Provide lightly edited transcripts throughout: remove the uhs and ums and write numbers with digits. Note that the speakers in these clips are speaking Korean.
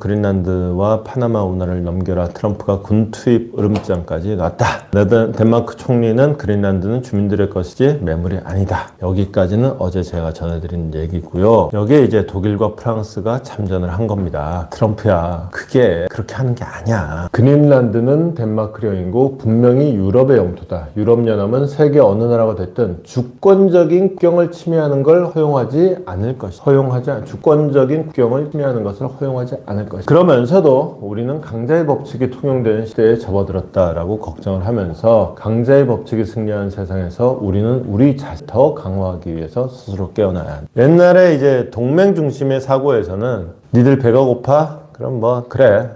그린란드와 파나마 운하를 넘겨라. 트럼프가 군 투입 으름장까지 놨다. 덴마크 총리는 그린란드는 주민들의 것이지 매물이 아니다. 여기까지는 어제 제가 전해드린 얘기고요. 여기에 이제 독일과 프랑스가 참전을 한 겁니다. 트럼프야, 그게 그렇게 하는 게 아니야. 그린란드는 덴마크령이고 분명히 유럽의 영토다. 유럽연합은 세계 어느 나라가 됐든 주권적인 국경을 침해하는 걸 허용하지 않을 것이다. 주권적인 국경을 침해하는 것을 허용하지 않을 것이다. 그러면서도 우리는 강자의 법칙이 통용되는 시대에 접어들었다라고 걱정을 하면서 강자의 법칙이 승리하는 세상에서 우리는 우리 자신을 더 강화하기 위해서 스스로 깨어나야 한다. 옛날에 이제 동맹 중심의 사고에서는 니들 배가 고파? 그럼 뭐 그래,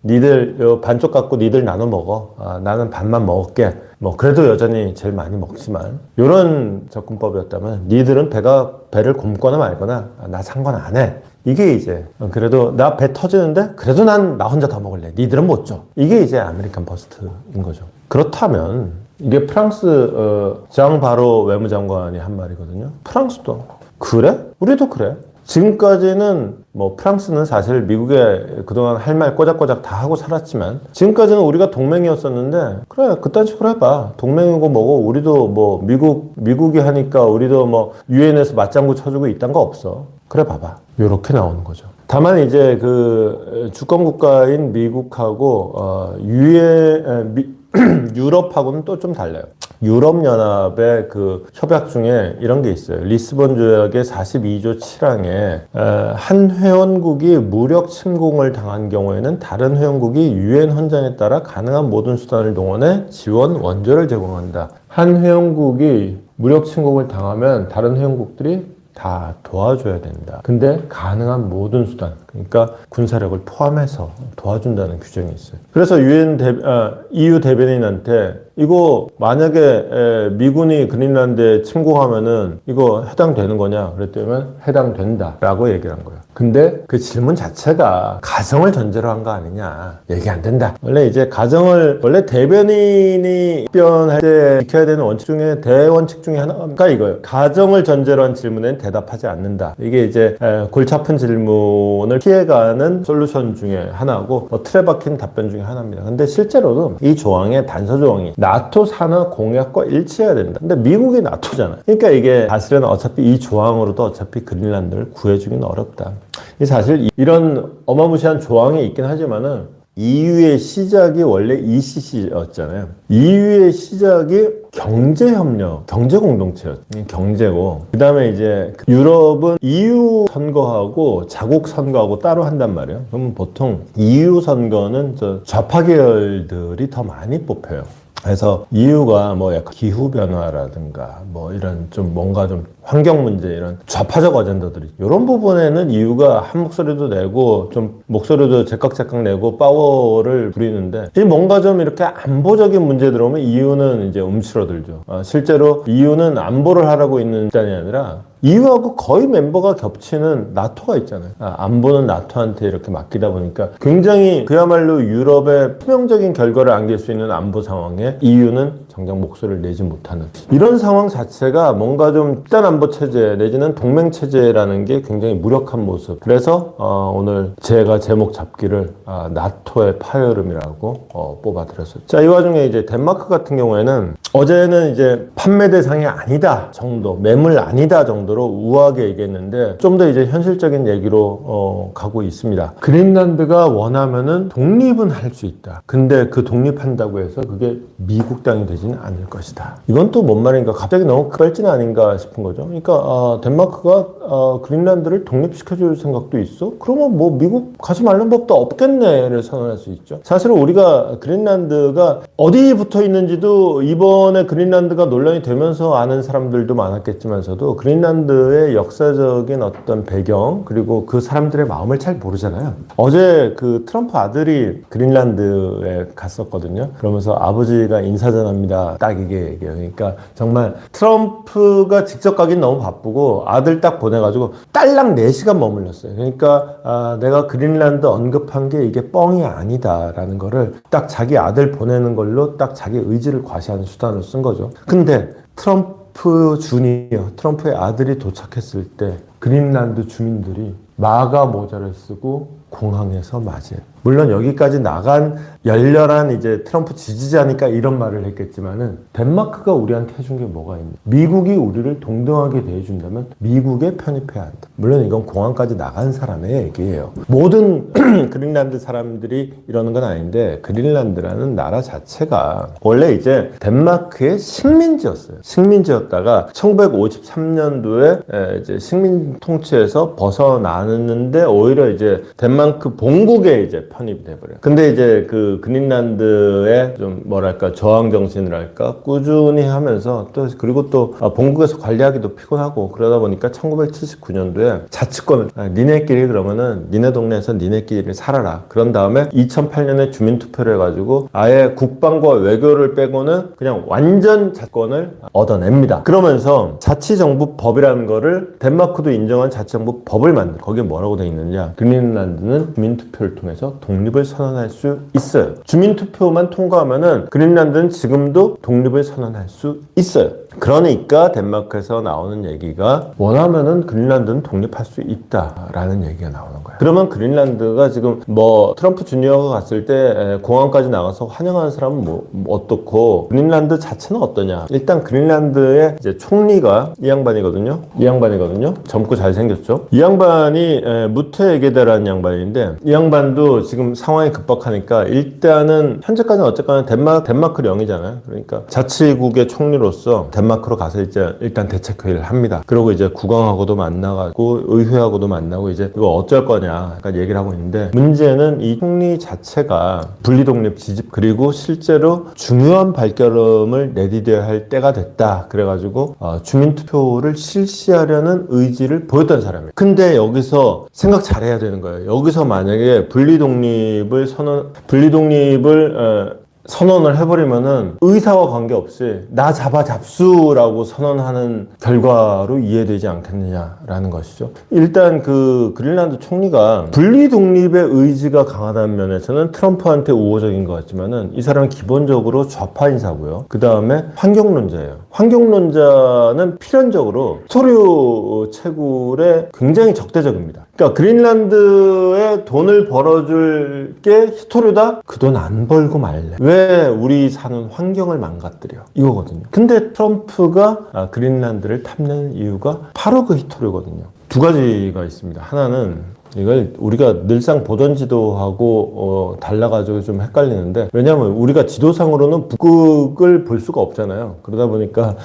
니들 반쪽 갖고 니들 나눠 먹어. 나는 반만 먹을게. 뭐 그래도 여전히 제일 많이 먹지만 이런 접근법이었다면 니들은 배를 굶거나 말거나 나 상관 안 해. 이게 이제 그래도 나 배 터지는데 그래도 난 나 혼자 더 먹을래. 니들은 못 줘. 이게 이제 아메리칸 퍼스트인 거죠. 그렇다면 이게 프랑스 장 바로 외무장관이 한 말이거든요. 프랑스도 그래? 우리도 그래. 지금까지는 뭐 프랑스는 사실 미국에 그동안 할 말 꼬작꼬작 다 하고 살았지만 지금까지는 우리가 동맹이었었는데 그래 그딴 식으로 해봐. 동맹이고 뭐고 우리도 뭐 미국이 하니까 우리도 뭐 유엔에서 맞장구 쳐주고 이딴 거 없어. 그래 봐봐. 요렇게 나오는 거죠. 다만 이제 그 주권국가인 미국하고 유럽하고는 또 좀 달라요. 유럽연합의 그 협약 중에 이런 게 있어요. 리스본 조약의 42조 7항에 한 회원국이 무력 침공을 당한 경우에는 다른 회원국이 유엔 헌장에 따라 가능한 모든 수단을 동원해 지원 원조를 제공한다. 한 회원국이 무력 침공을 당하면 다른 회원국들이 다 도와줘야 된다. 근데 가능한 모든 수단, 그러니까 군사력을 포함해서 도와준다는 규정이 있어요. 그래서 EU 대변인한테 이거 만약에 미군이 그린란드에 침공하면은 이거 해당되는 거냐? 그랬더니 해당된다 라고 얘기를 한 거예요. 근데 그 질문 자체가 가정을 전제로 한 거 아니냐. 얘기 안 된다. 원래 대변인이 답변할 때 지켜야 되는 원칙 중에 대원칙 중에 하나가 이거예요. 가정을 전제로 한 질문엔 대답하지 않는다. 이게 이제 골치 아픈 질문을 피해가는 솔루션 중에 하나고 틀에 박힌 답변 중에 하나입니다. 근데 실제로도 이 조항의 단서 조항이 나토 산하 공약과 일치해야 된다. 근데 미국이 나토잖아요. 그러니까 이게 사실은 어차피 이 조항으로도 어차피 그린란드를 구해주기는 어렵다. 사실 이런 어마무시한 조항이 있긴 하지만은 EU의 시작이 원래 ECC였잖아요. EU의 시작이 경제협력, 경제공동체였죠. 경제고. 그 다음에 이제 유럽은 EU 선거하고 자국 선거하고 따로 한단 말이에요. 그러면 보통 EU 선거는 좌파 계열들이 더 많이 뽑혀요. 그래서 EU가 뭐 약간 기후변화라든가 뭐 이런 좀 뭔가 좀 환경 문제 이런 좌파적 어젠다들이 이런 부분에는 EU가 한 목소리도 내고 좀 목소리도 제깍제깍 내고 파워를 부리는데 이 뭔가 좀 이렇게 안보적인 문제 들어오면 EU는 이제 움츠러들죠. 실제로 EU는 안보를 하라고 있는 집단이 아니라 EU하고 거의 멤버가 겹치는 나토가 있잖아요. 안보는 나토한테 이렇게 맡기다 보니까 굉장히 그야말로 유럽의 치명적인 결과를 안길 수 있는 안보 상황에 EU는 정작 목소리를 내지 못하는 이런 상황 자체가 뭔가 좀 집단 안보 체제 내지는 동맹 체제라는 게 굉장히 무력한 모습. 그래서 오늘 제가 제목 잡기를 나토의 파열음이라고 뽑아드렸어요. 자, 이 와중에 이제 덴마크 같은 경우에는 어제는 이제 판매 대상이 아니다 정도, 매물 아니다 정도로 우아하게 얘기했는데 좀 더 이제 현실적인 얘기로 가고 있습니다. 그린란드가 원하면은 독립은 할 수 있다. 근데 그 독립한다고 해서 그게 미국 땅이 되지는 않을 것이다. 이건 또 뭔 말인가? 갑자기 너무 급발진 아닌가 싶은 거죠. 그러니까 덴마크가 그린란드를 독립시켜줄 생각도 있어? 그러면 뭐 미국 가지 말는 법도 없겠네를 선언할 수 있죠. 사실은 우리가 그린란드가 어디 붙어 있는지도 이번에 그린란드가 논란이 되면서 아는 사람들도 많았겠지만서도 그린란드의 역사적인 어떤 배경 그리고 그 사람들의 마음을 잘 모르잖아요. 어제 그 트럼프 아들이 그린란드에 갔었거든요. 그러면서 아버지가 인사전합니다. 딱 이게 얘기해요. 그러니까 정말 트럼프가 직접 가긴 너무 바쁘고 아들 딱 보내가지고 딸랑 4시간 머물렀어요. 그러니까 내가 그린란드 언급한 게 이게 뻥이 아니다라는 거를 딱 자기 아들 보내는 걸로 딱 자기 의지를 과시하는 수단으로 쓴 거죠. 근데 트럼프의 아들이 도착했을 때 그린란드 주민들이 마가 모자를 쓰고 공항에서 맞이해. 물론 여기까지 나간 열렬한 이제 트럼프 지지자니까 이런 말을 했겠지만은 덴마크가 우리한테 해준 게 뭐가 있냐. 미국이 우리를 동등하게 대해준다면 미국에 편입해야 한다. 물론 이건 공항까지 나간 사람의 얘기예요. 모든 그린란드 사람들이 이러는 건 아닌데 그린란드라는 나라 자체가 원래 이제 덴마크의 식민지였어요. 식민지였다가 1953년도에 이제 식민 통치에서 벗어나는데 오히려 이제 덴마크 본국에 이제 편입이 돼버려요. 근데 이제 그 그린란드의 좀 뭐랄까 저항 정신을 할까 꾸준히 하면서 또 그리고 또 본국에서 관리하기도 피곤하고 그러다 보니까 1979년도에 자치권을 니네끼리 그러면은 니네 동네에서 니네끼리 살아라. 그런 다음에 2008년에 주민투표를 해가지고 아예 국방과 외교를 빼고는 그냥 완전 자치권을 얻어냅니다. 그러면서 자치정부법이라는 거를 덴마크도 인정한 자치정부 법을 만들어. 거기에 뭐라고 되어 있느냐. 그린란드는 주민투표를 통해서 독립을 선언할 수 있어요. 주민투표만 통과하면은 그린란드는 지금도 독립을 선언할 수 있어요. 그러니까 덴마크에서 나오는 얘기가 원하면은 그린란드는 독립할 수 있다라는 얘기가 나오는 거예요. 그러면 그린란드가 지금 뭐 트럼프 주니어가 갔을 때 공항까지 나가서 환영하는 사람은 뭐 어떻고 그린란드 자체는 어떠냐. 일단 그린란드의 이제 총리가 이 양반이거든요. 젊고 잘생겼죠. 이 양반이 무테 에게데라는 양반인데 이 양반도 지금 상황이 급박하니까 일단은 현재까지는 어쨌거나 덴마크 령이잖아요. 그러니까 자치국의 총리로서 덴마크로 가서 이제 일단 대책회의를 합니다. 그리고 이제 국왕하고도 만나가지고 의회하고도 만나고 이제 이거 어쩔 거냐 약간 얘기를 하고 있는데 문제는 이 총리 자체가 분리독립 지지 그리고 실제로 중요한 발걸음을 내디뎌야 할 때가 됐다. 그래가지고 주민투표를 실시하려는 의지를 보였던 사람이에요. 근데 여기서 생각 잘해야 되는 거예요. 여기서 만약에 분리독립을 선언을 해버리면은 의사와 관계없이 나 잡아 잡수라고 선언하는 결과로 이해되지 않겠느냐라는 것이죠. 일단 그 그린란드 총리가 분리 독립의 의지가 강하다는 면에서는 트럼프한테 우호적인 것 같지만은 이 사람은 기본적으로 좌파 인사고요. 그 다음에 환경론자예요. 환경론자는 필연적으로 히토류 채굴에 굉장히 적대적입니다. 그러니까 그린란드에 돈을 벌어줄 게 히토류다? 그 돈 안 벌고 말래. 왜 우리 사는 환경을 망가뜨려? 이거거든요. 근데 트럼프가 그린란드를 탐내는 이유가 바로 그 히토류거든요. 두 가지가 있습니다. 하나는 이걸 우리가 늘상 보던 지도하고 달라가지고 좀 헷갈리는데 왜냐하면 우리가 지도상으로는 북극을 볼 수가 없잖아요. 그러다 보니까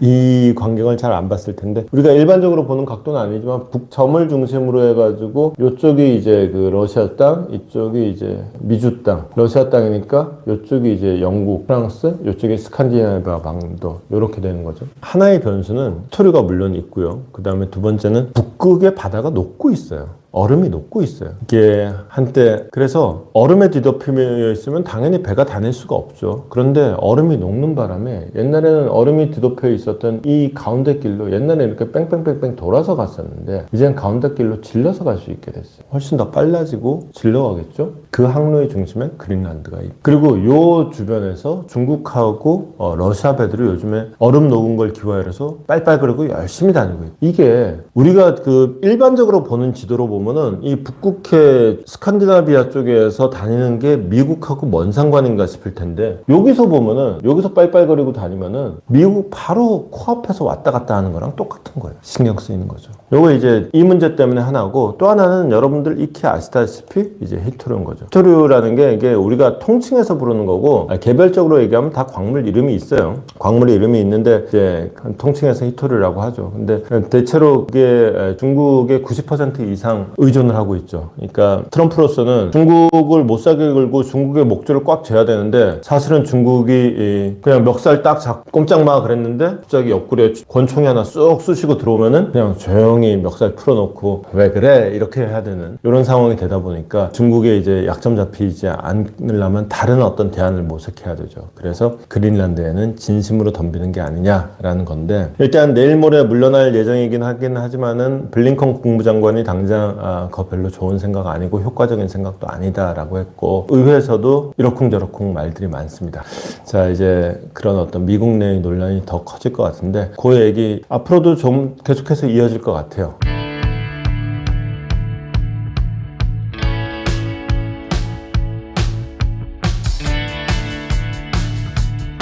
이 광경을 잘 안 봤을 텐데 우리가 일반적으로 보는 각도는 아니지만 북점을 중심으로 해가지고 이쪽이 이제 그 러시아 땅, 이쪽이 이제 미주 땅. 러시아 땅이니까 이쪽이 이제 영국, 프랑스, 이쪽이 스칸디나비아 반도 이렇게 되는 거죠. 하나의 변수는 토류가 물론 있고요. 그 다음에 두 번째는 북극의 바다가 녹고 있어요. 얼음이 녹고 있어요. 이게 한때 그래서 얼음에 뒤덮여 있으면 당연히 배가 다닐 수가 없죠. 그런데 얼음이 녹는 바람에 옛날에는 얼음이 뒤덮여 있었던 이 가운데 길로 옛날에 이렇게 뺑뺑뺑뺑 돌아서 갔었는데 이제는 가운데 길로 질러서 갈 수 있게 됐어요. 훨씬 더 빨라지고 질러가겠죠. 그 항로의 중심에 그린란드가 있고 그리고 요 주변에서 중국하고 러시아 배들이 요즘에 얼음 녹은 걸 기화해서 빨빨거리고 열심히 다니고 있어요. 이게 우리가 그 일반적으로 보는 지도로 보면은 이 북극해 스칸디나비아 쪽에서 다니는 게 미국하고 뭔 상관인가 싶을 텐데 여기서 보면은 여기서 빨빨거리고 다니면은 미국 바로 코앞에서 왔다 갔다 하는 거랑 똑같은 거예요. 신경 쓰이는 거죠. 요거 이제 이 문제 때문에 하나고 또 하나는 여러분들 익히 아시다시피 이제 히토류인 거죠. 히토류라는 게 이게 우리가 통칭해서 부르는 거고 개별적으로 얘기하면 다 광물 이름이 있어요. 광물 이름이 있는데 이제 통칭해서 히토류라고 하죠. 근데 대체로 그게 중국의 90% 이상 의존을 하고 있죠. 그러니까 트럼프로서는 중국을 못 사게 긁고 중국의 목줄을 꽉 쥐어야 되는데 사실은 중국이 그냥 멱살 딱 잡고 꼼짝마 그랬는데 갑자기 옆구리에 권총이 하나 쑥 쑤시고 들어오면은 그냥 조용히 멱살 풀어놓고 왜 그래? 이렇게 해야 되는 이런 상황이 되다 보니까 중국에 이제 약점 잡히지 않으려면 다른 어떤 대안을 모색해야 되죠. 그래서 그린란드에는 진심으로 덤비는 게 아니냐라는 건데 일단 내일 모레 물러날 예정이긴 하긴 하지만은 블링컨 국무장관이 당장 그거 별로 좋은 생각 아니고 효과적인 생각도 아니다라고 했고 의회에서도 이러쿵저러쿵 말들이 많습니다. 자 이제 그런 어떤 미국 내의 논란이 더 커질 것 같은데 그 얘기 앞으로도 좀 계속해서 이어질 것 같아요.